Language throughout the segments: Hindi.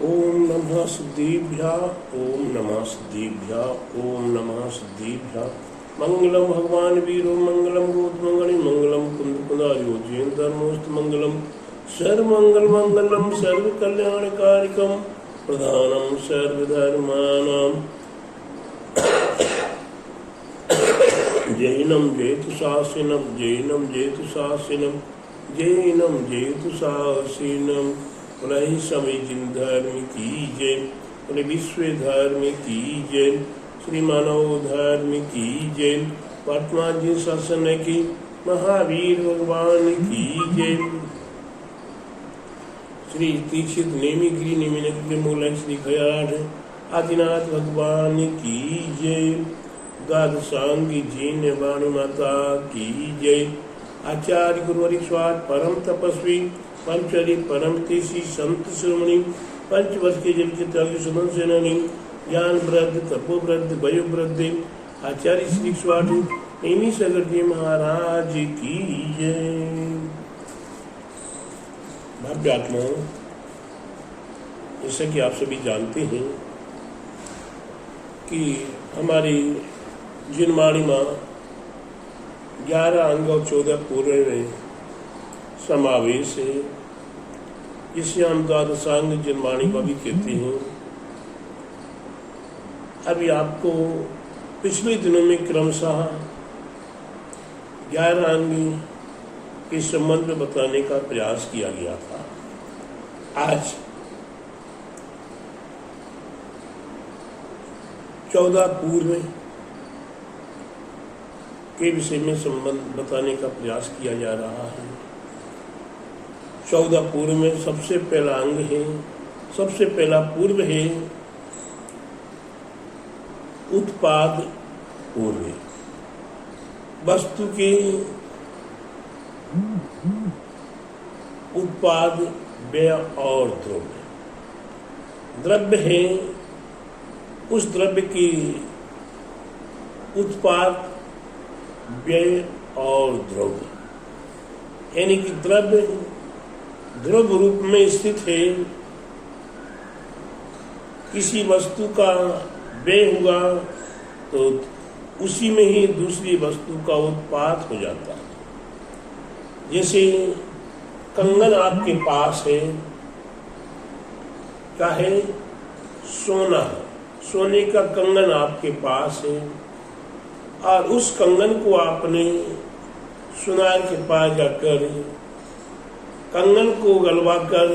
ओम नमः सिद्धिभ्यः ओम नमः सिद्धिभ्यः ओम नमः सिद्धिभ्यः। मंगलम भगवान वीरो मंगलम गोतमंगली मंगलम कुंद कुंदारियो जैन धर्मोस्त मंगलम सर्वमंगल मंगलम सर्व कल्याणकारिकम प्रधानम सर्वधर्माणाम जैनम जयतु शासिनम जैनम जयतु शासिनम जैनम जयतु शासिनम। बोले समय जिन धर्म की जय, बोले विश्व धर्म की जय, श्री मानव धर्म की जय, पटना जी शासन की महावीर भगवान की जय। श्री दीक्षित नेमिगिरी नेमिनगिरी मूल श्री खयाठ आदिनाथ भगवान की जय। द्वादशांगी जीन वाणी माता की जय। आचार्य गुरुवरि स्वाद परम तपस्वी पंचरी परम तेसी संत शिरोमणि पंचवर्ष के जल के त्यागी सुमन सेनानी ज्ञान वृद्ध तपो वृद्ध वयो वृद्ध आचार्य श्री स्वाद नेमी सगर जी महाराज की जय। भाग्यात्मा, जैसा कि आप सभी जानते हैं कि हमारी जिनवाणी माँ 11 अंग और 14 पूर्व में समावेश है, जिसे हम द्वादशांग जिनवाणी माँ भी कहते हैं। अभी आपको पिछले दिनों में क्रमशः 11 अंग के संबंध में बताने का प्रयास किया गया था। आज 14 पूर्व के विषय में संबंध बताने का प्रयास किया जा रहा है। 14 पूर्व में सबसे पहला अंग है, सबसे पहला पूर्व है उत्पाद पूर्व। वस्तु के उत्पाद व्यय और द्रव्य। द्रव्य है उस द्रव्य की उत्पाद व्यय और द्रव्य, यानी कि द्रव्य द्रव्य रूप में स्थित है। किसी वस्तु का व्यय हुआ तो उसी में ही दूसरी वस्तु का उत्पाद हो जाता है। जैसे कंगन आपके पास है, चाहे सोना है, सोने का कंगन आपके पास है और उस कंगन को आपने सुनार के पास जाकर कंगन को गलवाकर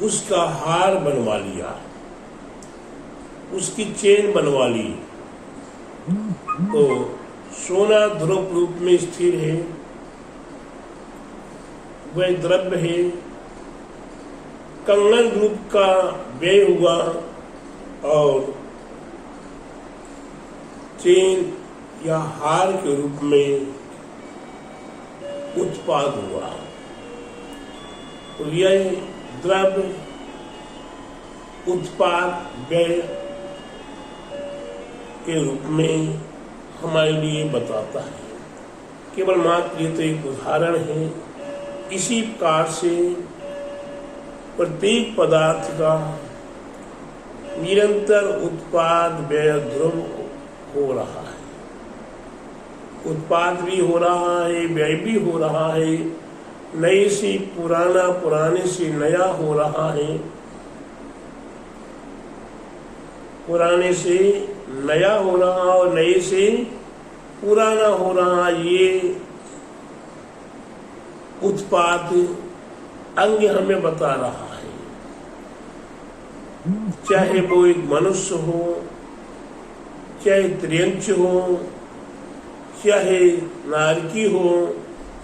उसका हार बनवा लिया, उसकी चेन बनवा ली, तो सोना ध्रुव रूप में स्थिर है, वह द्रव्य है। कंगन रूप का व्यय हुआ और चेन या हार के रूप में उत्पाद हुआ, तो यह द्रव्य उत्पाद व्यय के रूप में हमारे लिए बताता है। केवल मात्र ये तो एक उदाहरण है। इसी प्रकार से प्रत्येक पदार्थ का निरंतर उत्पाद व्यय द्रव्य हो रहा है। उत्पाद भी हो रहा है, व्यय भी हो रहा है, नए से पुराना, पुराने से नया हो रहा है, पुराने से नया हो रहा और नए से पुराना हो रहा। ये उत्पाद अंग हमें बता रहा है। चाहे वो एक मनुष्य हो, चाहे त्रियंच हो, चाहे नारकी हो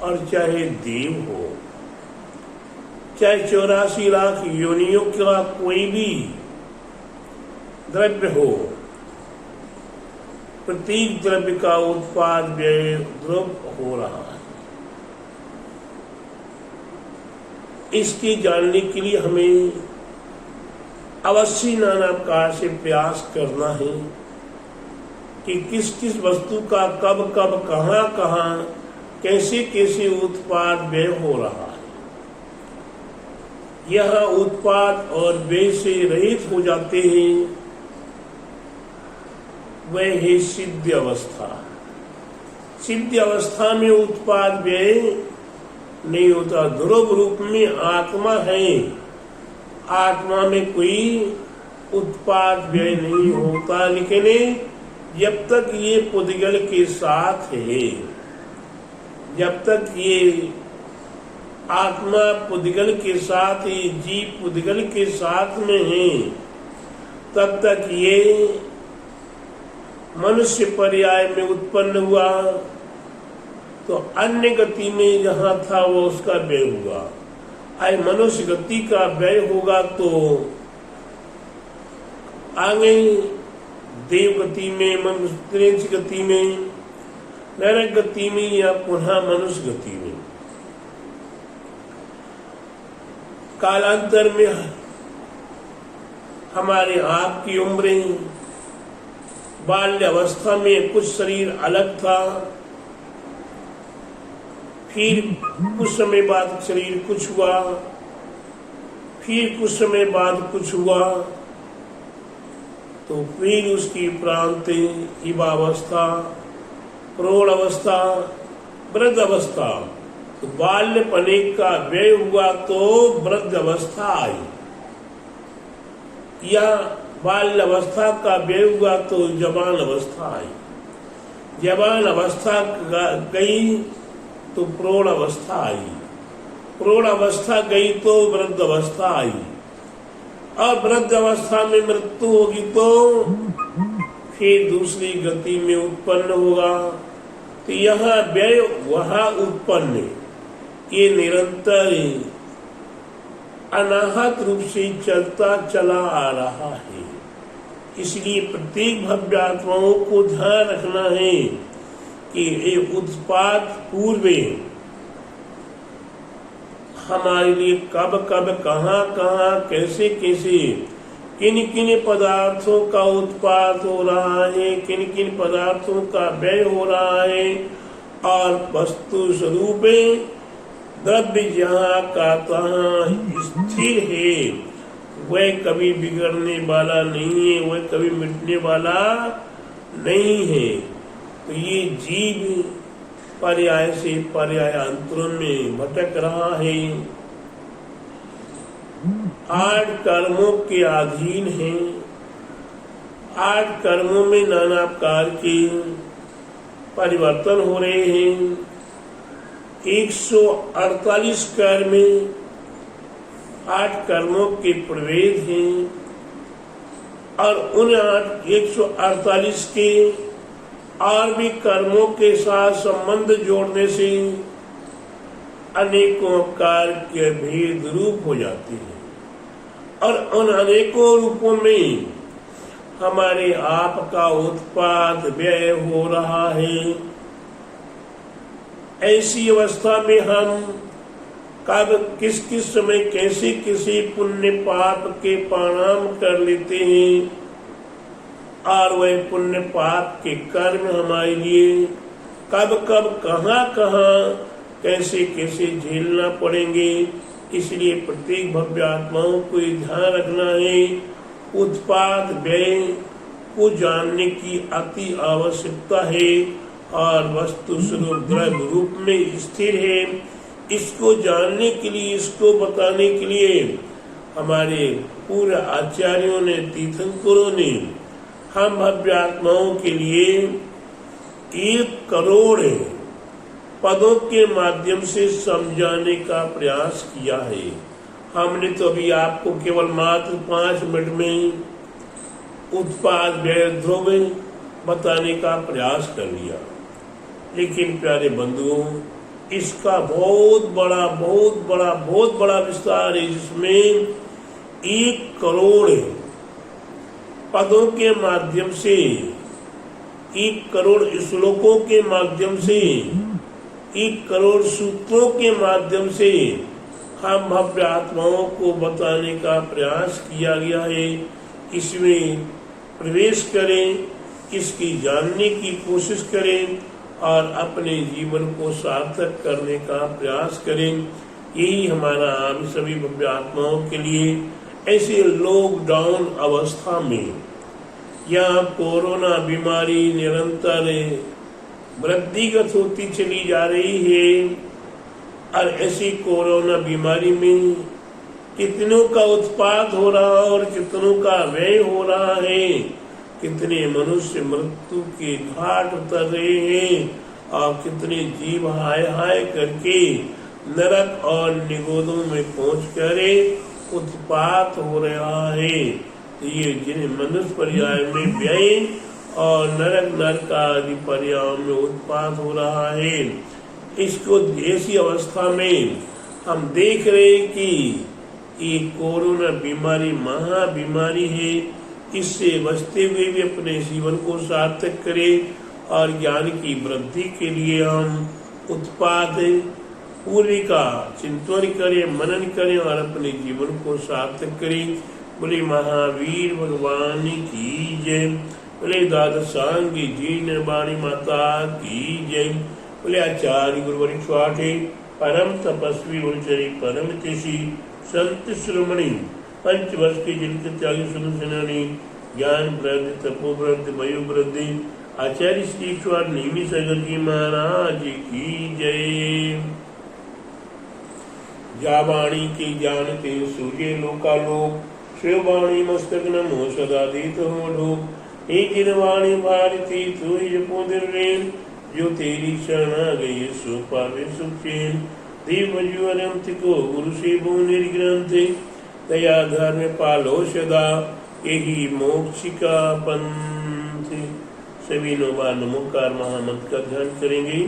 और चाहे देव हो, चाहे 84 लाख योनियों का कोई भी द्रव्य हो, प्रत्येक द्रव्य का उत्पाद व्यय द्रव्य हो रहा है। इसके जानने के लिए हमें अवश्य नाना प्रकार से प्रयास करना है कि किस किस वस्तु का कब कब कहाँ कहाँ कैसे कैसे उत्पाद व्यय हो रहा है। यह उत्पाद और व्यय से रहित हो जाते हैं, वह है सिद्ध अवस्था। सिद्ध अवस्था में उत्पाद व्यय नहीं होता। ध्रुव रूप में आत्मा है, आत्मा में कोई उत्पाद व्यय नहीं होता। लेकिन जब तक ये पुद्गल के साथ है, जब तक ये आत्मा पुद्गल के साथ, ये जीव पुद्गल के साथ में है, तब तक ये मनुष्य पर्याय में उत्पन्न हुआ, तो अन्य गति में जहां था वो उसका व्यय हुआ। आए मनुष्य गति का व्यय होगा तो आगे देव गति में, मनुष्य गति में, नरक गति में, या पुनः मनुष्य गति में। कालांतर में हमारे आपकी उम्रें, बाल्य अवस्था में कुछ शरीर अलग था, फिर कुछ समय बाद शरीर कुछ हुआ, फिर कुछ समय बाद कुछ हुआ, तो फिर उसकी प्रांति युवावस्था, प्रौढ़ अवस्था, वृद्ध अवस्था। तो बाल्यपने का व्यय हुआ तो वृद्ध अवस्था आई, या बाल्य अवस्था का व्यय हुआ तो जवान अवस्था आई। जवान अवस्था गई तो प्रौढ़ अवस्था आई, प्रौढ़ अवस्था गई तो वृद्ध अवस्था आई, और वृद्ध अवस्था में मृत्यु होगी तो फिर दूसरी गति में उत्पन्न होगा। तो यहाँ व्यय वहाँ उत्पन्न, ये निरंतर अनाहत रूप से चलता चला आ रहा है। इसलिए प्रत्येक भव्यात्माओं को ध्यान रखना है कि ये उत्पाद पूर्व हमारे लिए कब कब, कहाँ कहाँ, कैसे कैसे, किन किन पदार्थों का उत्पाद हो रहा है, किन किन पदार्थों का व्यय हो रहा है, और वस्तु स्वरूप द्रव्य जहाँ का तहाँ स्थिर है, वह कभी बिगड़ने वाला नहीं है, वह कभी मिटने वाला नहीं है। तो ये जीव पर्याय से पर्याय अंतरों में भटक रहा है, 8 कर्मों के अधीन है। 8 कर्मों में नाना प्रकार के परिवर्तन हो रहे हैं। 148 कर्म में 8 कर्मों के प्रभेद हैं, और उन 148 के और भी कर्मों के साथ संबंध जोड़ने से अनेकों प्रकार के भेद रूप हो जाते हैं, और उन अनेकों रूपों में हमारे आप का उत्पाद व्यय हो रहा है। ऐसी अवस्था में हम कब किस किस समय कैसे किसी पुण्य पाप के परिणाम कर लेते हैं, और वह पुण्य पाप के कर्म हमारे लिए कब कब, कहाँ कहाँ, कैसे कैसे झेलना पड़ेंगे। इसलिए प्रत्येक भव्य आत्माओं को ध्यान रखना है, उत्पाद व्यय को जानने की अति आवश्यकता है, और वस्तु स्वरूप द्रव्य रूप में स्थिर है। इसको जानने के लिए, इसको बताने के लिए हमारे पूर्व आचार्यों ने, तीर्थंकरों ने हम भव्य आत्माओं के लिए 1 करोड़ पदों के माध्यम से समझाने का प्रयास किया है। हमने तो अभी आपको केवल मात्र 5 मिनट में उत्पाद व्यय ध्रुव बताने का प्रयास कर लिया, लेकिन प्यारे बंधुओं, इसका बहुत बड़ा विस्तार है, जिसमें 1 करोड़ पदों के माध्यम से, 1 करोड़ श्लोकों के माध्यम से, 1 करोड़ सूत्रों के माध्यम से हम भव्य आत्माओं को बताने का प्रयास किया गया है। इसमें प्रवेश करें, इसकी जानने की कोशिश करें, और अपने जीवन को सार्थक करने का प्रयास करें। यही हमारा हम सभी भव्य आत्माओं के लिए ऐसे लॉकडाउन अवस्था में या कोरोना बीमारी निरंतर वृद्धिगत होती चली जा रही है और ऐसी कोरोना बीमारी में कितनों का उत्पात हो रहा है और कितनों का व्यय हो रहा है, कितने मनुष्य मृत्यु के घाट उतर रहे हैं और कितने जीव हाय हाय करके नरक और निगोदों में पहुंचकर उत्पात हो रहा है। तो ये जिन मनुष्य पर्याय में व्यय और नरक नरक आदि पर्याय में उत्पात हो रहा है, इसको ऐसी अवस्था में हम देख रहे कि ये कोरोना बीमारी महा बीमारी है। इससे बचते हुए भी अपने जीवन को सार्थक करें और ज्ञान की वृद्धि के लिए हम उत्पाद पूरी का चिंतन करें, मनन करें और अपने जीवन को सार्थक करें। बोले महावीर भगवान की जय, बोले द्वादशांगी जीन वाणी माता की जय, बोले आचार्य गुरुवर स्वाठे परम तपस्वी उलचरी परम तेसी संत श्रोमणी पंचवर्ष के जिनके त्यागी सुन सेनानी ज्ञान वृद्धि तपो वृद्धि वयु वृद्धि आचार्य श्री ईश्वर निमि सगर जी महाराज की जय। जा वाणी की जानते सूर्य लोकालोक, शिव वाणी मस्तक नमो सदा देत हो लोक। एक दिन वाणी भारती तू ही जपो दिव्येन, जो तेरी शरण आ गई सो पावे सुखेन। देव जीवनंत को गुरु से भू निर्ग्रंथ, दया धर्म पालो सदा यही मोक्ष का पंथ। सभी नोबार नमोकार महामंत्र का ध्यान करेंगे।